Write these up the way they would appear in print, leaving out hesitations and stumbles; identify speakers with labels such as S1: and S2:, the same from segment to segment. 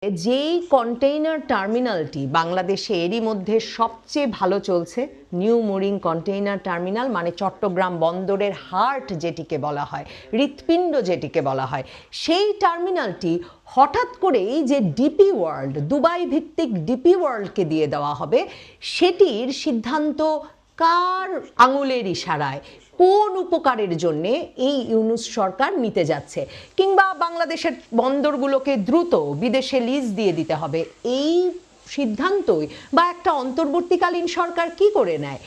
S1: যেই কন্টেইনার টার্মিনালটি বাংলাদেশে এরই মধ্যে সবচেয়ে ভালো চলছে, নিউ মুরিং কন্টেইনার টার্মিনাল, মানে চট্টগ্রাম বন্দরের হার্ট যেটিকে বলা হয়, হৃৎপিণ্ড যেটিকে বলা হয়, সেই টার্মিনালটি হঠাৎ করেই যে ডিপি ওয়ার্ল্ড, দুবাই ভিত্তিক ডিপি ওয়ার্ল্ডকে দিয়ে দেওয়া হবে, সেটির সিদ্ধান্ত কার আঙুলের ইশারায়, কোন উপকারের জন্য এই ইউনূস সরকার নিতে যাচ্ছে, কিংবা বাংলাদেশের বন্দরগুলোকে দ্রুত বিদেশে লিজ দিয়ে দিতে হবে, এই সিদ্ধান্তই বা একটা অন্তর্বর্তীকালীন সরকার কি করে নেয়?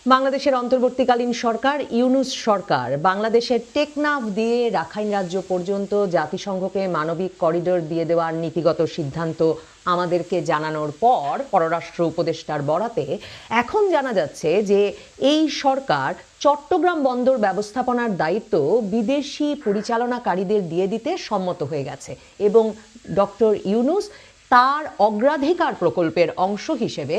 S1: বাংলাদেশের অন্তর্বর্তীকালীন সরকার, ইউনূস সরকার, বাংলাদেশের টেকনাফ দিয়ে রাখাইন রাজ্য পর্যন্ত জাতিসংঘকে মানবিক করিডোর দিয়ে দেওয়ার নীতিগত সিদ্ধান্ত আমাদেরকে জানানোর পর পররাষ্ট্র উপদেষ্টার বরাতে এখন জানা যাচ্ছে যে এই সরকার চট্টগ্রাম বন্দর ব্যবস্থাপনার দায়িত্ব বিদেশি পরিচালনাকারীদের দিয়ে দিতে সম্মত হয়ে গেছে এবং ডক্টর ইউনূস তার অগ্রাধিকার প্রকল্পের অংশ হিসেবে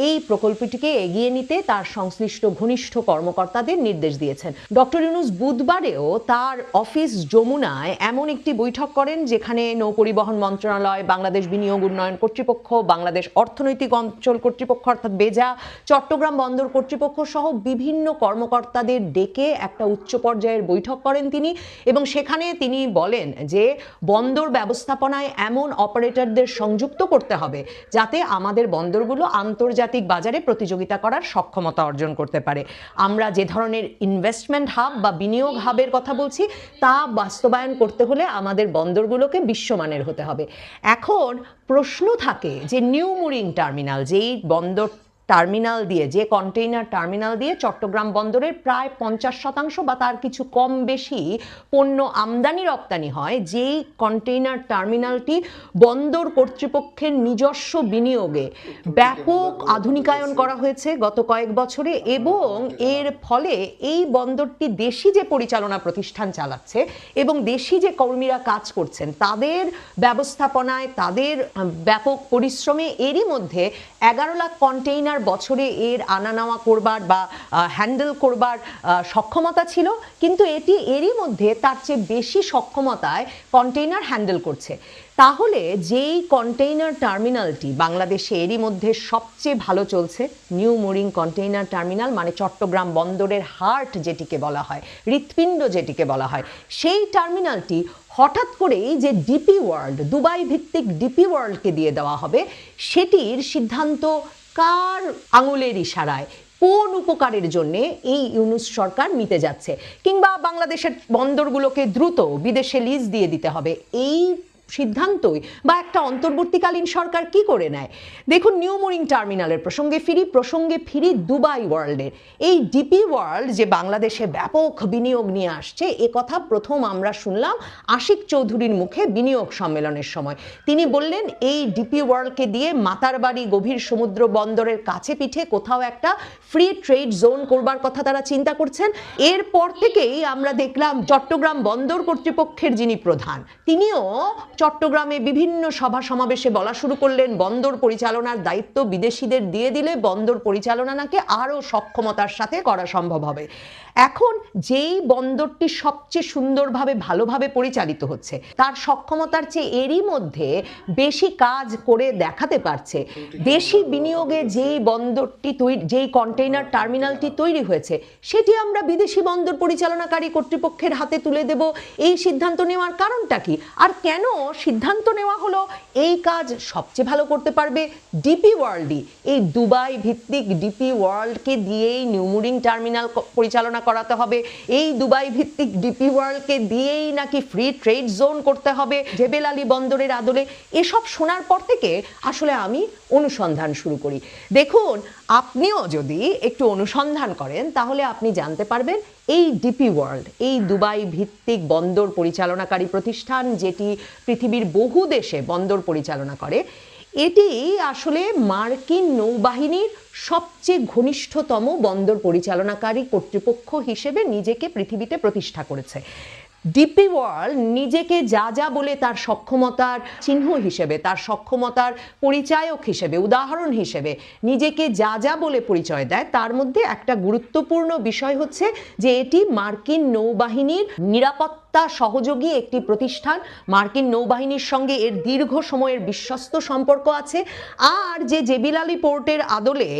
S1: এই প্রকল্পটিকে এগিয়ে নিতে তার সংশ্লিষ্ট ঘনিষ্ঠ কর্মকর্তাদের নির্দেশ দিয়েছেন। ডক্টর ইউনূস বুধবারেও তার অফিস যমুনায় এমন একটি বৈঠক করেন যেখানে নৌপরিবহন মন্ত্রণালয়, বাংলাদেশ বিনিয়োগ উন্নয়ন কর্তৃপক্ষ, বাংলাদেশ অর্থনৈতিক অঞ্চল কর্তৃপক্ষ অর্থাৎ বেজা, চট্টগ্রাম বন্দর কর্তৃপক্ষ সহ বিভিন্ন কর্মকর্তাদের ডেকে একটা উচ্চ পর্যায়ের বৈঠক করেন তিনি, এবং সেখানে তিনি বলেন যে বন্দর ব্যবস্থাপনায় এমন অপারেটরদের যুক্ত করতে হবে যাতে আমাদের বন্দরগুলো আন্তর্জাতিক বাজারে প্রতিযোগিতা করার সক্ষমতা অর্জন করতে পারে। আমরা যে ধরনের ইনভেস্টমেন্ট হাব বা বিনিয়োগ হাবের কথা বলছি তা বাস্তবায়ন করতে হলে আমাদের বন্দরগুলোকে বিশ্বমানের হতে হবে। এখন প্রশ্ন থাকে যে নিউ মুরিং টার্মিনাল, যেই বন্দর টার্মিনাল দিয়ে, যে কন্টেইনার টার্মিনাল দিয়ে চট্টগ্রাম বন্দরের প্রায় 50% বা তার কিছু কম বেশি পণ্য আমদানি রপ্তানি হয়, যেই কন্টেইনার টার্মিনালটি বন্দর কর্তৃপক্ষের নিজস্ব বিনিয়োগে ব্যাপক আধুনিকায়ন করা হয়েছে গত কয়েক বছরে, এবং এর ফলে এই বন্দরটি দেশি যে পরিচালনা প্রতিষ্ঠান চালাচ্ছে এবং দেশি যে কর্মীরা কাজ করছেন তাদের ব্যবস্থাপনায়, তাদের ব্যাপক পরিশ্রমে এরই মধ্যে 11 লাখ কন্টেইনার বছরে এর আনা নেওয়া করবার বা হ্যান্ডেল করবার সক্ষমতা ছিল, কিন্তু এটি এরই মধ্যে তার চেয়ে বেশি সক্ষমতায় কন্টেইনার হ্যান্ডেল করছে। তাহলে যেই কন্টেইনার টার্মিনালটি বাংলাদেশে এরই মধ্যে সবচেয়ে ভালো চলছে, নিউ মুরিং কন্টেইনার টার্মিনাল, মানে চট্টগ্রাম বন্দরের হার্ট যেটিকে বলা হয়, হৃৎপিণ্ড যেটিকে বলা হয়, সেই টার্মিনালটি হঠাৎ করেই যে ডিপি ওয়ার্ল্ড, দুবাই ভিত্তিক ডিপি ওয়ার্ল্ডকে দিয়ে দেওয়া হবে, সেটির সিদ্ধান্ত কার আঙুলের ইশারায়, কোন উপকারের জন্য এই ইউনূস সরকার নিতে যাচ্ছে, কিংবা বাংলাদেশের বন্দরগুলোকে দ্রুত বিদেশে লিজ দিয়ে দিতে হবে, এই সিদ্ধান্তই বা একটা অন্তর্বর্তীকালীন সরকার কি করে নেয়? দেখুন, নিউ মুরিং টার্মিনালের প্রসঙ্গে ফিরি দুবাই ওয়ার্ল্ডের। এই ডিপি ওয়ার্ল্ড যে বাংলাদেশে ব্যাপক বিনিয়োগ নিয়ে আসছে, এ কথা প্রথম আমরা শুনলাম আশিক চৌধুরীর মুখে বিনিয়োগ সম্মেলনের সময়। তিনি বললেন এই ডিপি ওয়ার্ল্ডকে দিয়ে মাতারবাড়ি গভীর সমুদ্র বন্দরের কাছে পিঠে কোথাও একটা ফ্রি ট্রেড জোন করবার কথা তারা চিন্তা করছেন। এরপর থেকেই আমরা দেখলাম চট্টগ্রাম বন্দর কর্তৃপক্ষের যিনি প্রধান, তিনিও চট্টগ্রামে বিভিন্ন সভা সমাবেশে বলা শুরু করলেন বন্দর পরিচালনার দায়িত্ব বিদেশিদের দিয়ে দিলে বন্দর পরিচালনা নাকি আরো সক্ষমতার সাথে করা সম্ভব হবে। এখন যেই বন্দরটি সবচেয়ে সুন্দরভাবে ভালোভাবে পরিচালিত হচ্ছে, তার সক্ষমতার চেয়ে এরই মধ্যে বেশি কাজ করে দেখাতে পারছে, দেশি বিনিয়োগে যেই বন্দরটি যেই কন্টেইনার টার্মিনালটি তৈরি হয়েছে, সেটি আমরা বিদেশি বন্দর পরিচালনাকারী কর্তৃপক্ষের হাতে তুলে দেব, এই সিদ্ধান্ত নেওয়ার কারণটা কি? আর কেন সিদ্ধান্ত নেওয়া হলো এই কাজ সবচেয়ে ভালো করতে পারবে ডিপি ওয়ার্ল্ডই, এই দুবাই ভিত্তিক ডিপি ওয়ার্ল্ডকে দিয়েই নিউ মুরিং টার্মিনাল পরিচালনা করাতে হবে, এই দুবাই ভিত্তিক ডিপি ওয়ার্ল্ডকে দিয়েই নাকি ফ্রি ট্রেড জোন করতে হবে জেবেল আলী বন্দরের আদলে। এসব শোনার পর থেকে আসলে আমি অনুসন্ধান শুরু করি। দেখুন, আপনিও যদি একটু অনুসন্ধান করেন তাহলে আপনি জানতে পারবেন এই ডিপি ওয়ার্ল্ড, এই দুবাই ভিত্তিক বন্দর পরিচালনাকারী প্রতিষ্ঠান যেটি পৃথিবীর বহু দেশে বন্দর পরিচালনা করে, এটি আসলে মার্কিন নৌবাহিনীর সবচেয়ে ঘনিষ্ঠতম বন্দর পরিচালনাকারী কর্তৃপক্ষ হিসেবে নিজেকে পৃথিবীতে প্রতিষ্ঠা করেছে। ডিপি ওয়ার্ল্ড নিজেকে যা যা বলে তার সক্ষমতার চিহ্ন হিসেবে, তার সক্ষমতার পরিচায়ক হিসেবে, উদাহরণ হিসেবে নিজেকে যা যা বলে পরিচয় দেয়, তার মধ্যে একটা গুরুত্বপূর্ণ বিষয় হচ্ছে যে এটি মার্কিন নৌবাহিনীর নিরাপত্তা নিরাপত্তা সহযোগী একটি প্রতিষ্ঠান, মার্কিন নৌবাহিনীর সঙ্গে এর দীর্ঘ সময়ের বিশ্বস্ত সম্পর্ক আছে। আর যে জেবেল-আলী পোর্টের আদলে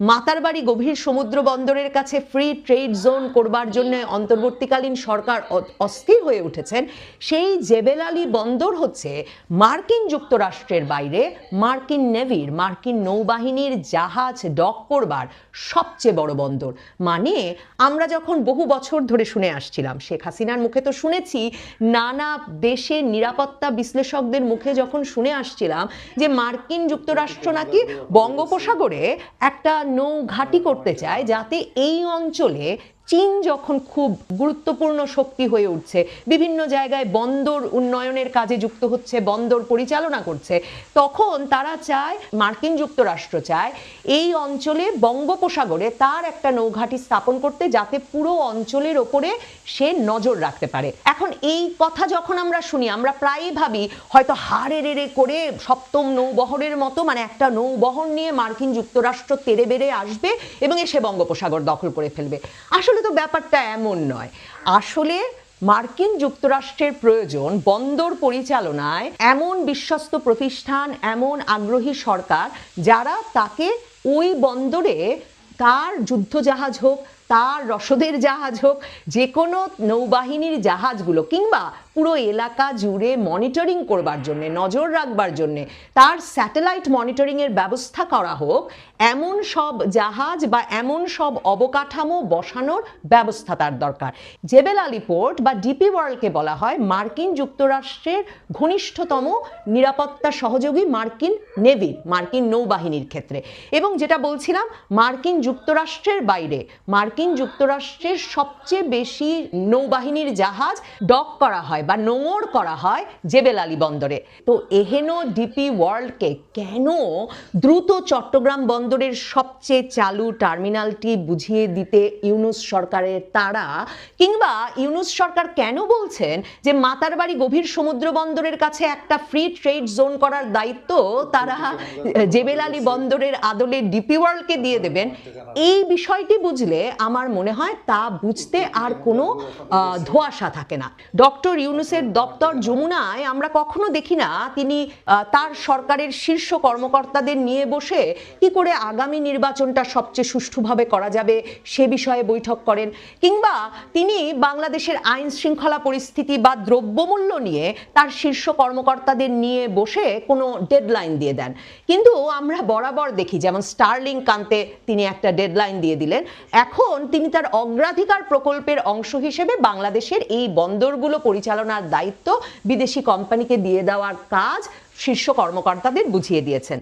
S1: মাতারবাড়ি গভীর সমুদ্র বন্দরের কাছে ফ্রি ট্রেড জোন করবার জন্য অন্তর্বর্তীকালীন সরকার অস্থির হয়ে উঠেছেন, সেই জেবেল-আলী বন্দর হচ্ছে মার্কিন যুক্তরাষ্ট্রের বাইরে মার্কিন নেভির, মার্কিন নৌবাহিনীর জাহাজ ডক করবার সবচেয়ে বড় বন্দর। মানে আমরা যখন বহু বছর ধরে শুনে আসছিলাম, শেখ হাসিনার মুখে তো শুনেছি, নানা দেশের নিরাপত্তা বিশ্লেষকদের মুখে যখন শুনে আসছিলাম যে মার্কিন যুক্তরাষ্ট্র নাকি বঙ্গোপসাগরে একটা নৌ ঘাঁটি করতে চায়, যাতে এই অঞ্চলে চীন যখন খুব গুরুত্বপূর্ণ শক্তি হয়ে উঠছে, বিভিন্ন জায়গায় বন্দর উন্নয়নের কাজে যুক্ত হচ্ছে, বন্দর পরিচালনা করছে, তখন তারা চায়, মার্কিন যুক্তরাষ্ট্র চায় এই অঞ্চলে বঙ্গোপসাগরে তার একটা নৌঘাঁটি স্থাপন করতে, যাতে পুরো অঞ্চলের ওপরে সে নজর রাখতে পারে। এখন এই কথা যখন আমরা শুনি, আমরা প্রায়ই ভাবি হয়তো হাড়ে রেড়ে করে সপ্তম নৌবহরের মতো, মানে একটা নৌবহর নিয়ে মার্কিন যুক্তরাষ্ট্র তেড়ে বেড়ে আসবে এবং এসে বঙ্গোপসাগর দখল করে ফেলবে। আসলে তো ব্যাপারটা এমন নয়। আসলে মার্কিন যুক্তরাষ্ট্রের প্রয়োজন বন্দর পরিচালনায় এমন বিশ্বস্ত প্রতিষ্ঠান, এমন আগ্রহী সরকার, যারা তাকে ওই বন্দরে তার যুদ্ধজাহাজ হোক, তার রসদের জাহাজ হোক, যে কোনো নৌবাহিনীর জাহাজগুলো কিংবা পুরো এলাকা জুড়ে মনিটরিং করবার জন্যে, নজর রাখবার জন্যে, তার স্যাটেলাইট মনিটরিংয়ের ব্যবস্থা করা হোক, এমন সব জাহাজ বা এমন সব অবকাঠামো বসানোর ব্যবস্থা তার দরকার। জেবেল-আলী পোর্ট বা ডিপি ওয়ার্ল্ডকে বলা হয় মার্কিন যুক্তরাষ্ট্রের ঘনিষ্ঠতম নিরাপত্তা সহযোগী মার্কিন নেভির, মার্কিন নৌবাহিনীর ক্ষেত্রে। এবং যেটা বলছিলাম, মার্কিন যুক্তরাষ্ট্রের বাইরে মার্কিন যুক্তরাষ্ট্রের সবচেয়ে বেশি নৌবাহিনীর জাহাজ ডক করা হয় বা নোঙর করা হয় জেবেল-আলী বন্দরে। তো এহেন ডিপি ওয়ার্ল্ডকে কেন দ্রুত চট্টগ্রাম বন্দরের সবচেয়ে চালু টার্মিনালটি বুঝিয়ে দিতে ইউনূস সরকারের তাড়া, কিংবা ইউনূস সরকার কেন বলছেন যে মাতারবাড়ি গভীর সমুদ্র বন্দরের কাছে একটা ফ্রি ট্রেড জোন করার দায়িত্ব তারা জেবেল-আলী বন্দরের আদলে ডিপি ওয়ার্ল্ডকে দিয়ে দেবেন, এই বিষয়টি বুঝলে আমার মনে হয় তা বুঝতে আর কোনো ধোঁয়াশা থাকে না। ডক্টর ইউনূসের দপ্তর যমুনায় আমরা কখনো দেখি না তিনি তার সরকারের শীর্ষ কর্মকর্তাদের নিয়ে বসে কি করে আগামী নির্বাচনটা সবচেয়ে সুষ্ঠুভাবে করা যাবে সে বিষয়ে বৈঠক করেন, কিংবা তিনি বাংলাদেশের আইন শৃঙ্খলা পরিস্থিতি বা দ্রব্যমূল্য নিয়ে তার শীর্ষ কর্মকর্তাদের নিয়ে বসে কোনো ডেডলাইন দিয়ে দেন। কিন্তু আমরা বরাবর দেখি, যেমন স্টারলিং কান্তে তিনি একটা ডেডলাইন দিয়ে দিলেন, এখন তিনি তার অগ্রাধিকার প্রকল্পের অংশ হিসেবে বাংলাদেশের এই বন্দরগুলো পরিচালনার দায়িত্ব বিদেশি কোম্পানিকে দিয়ে দেওয়ার কাজ শীর্ষ কর্মকর্তাদের বুঝিয়ে দিয়েছেন।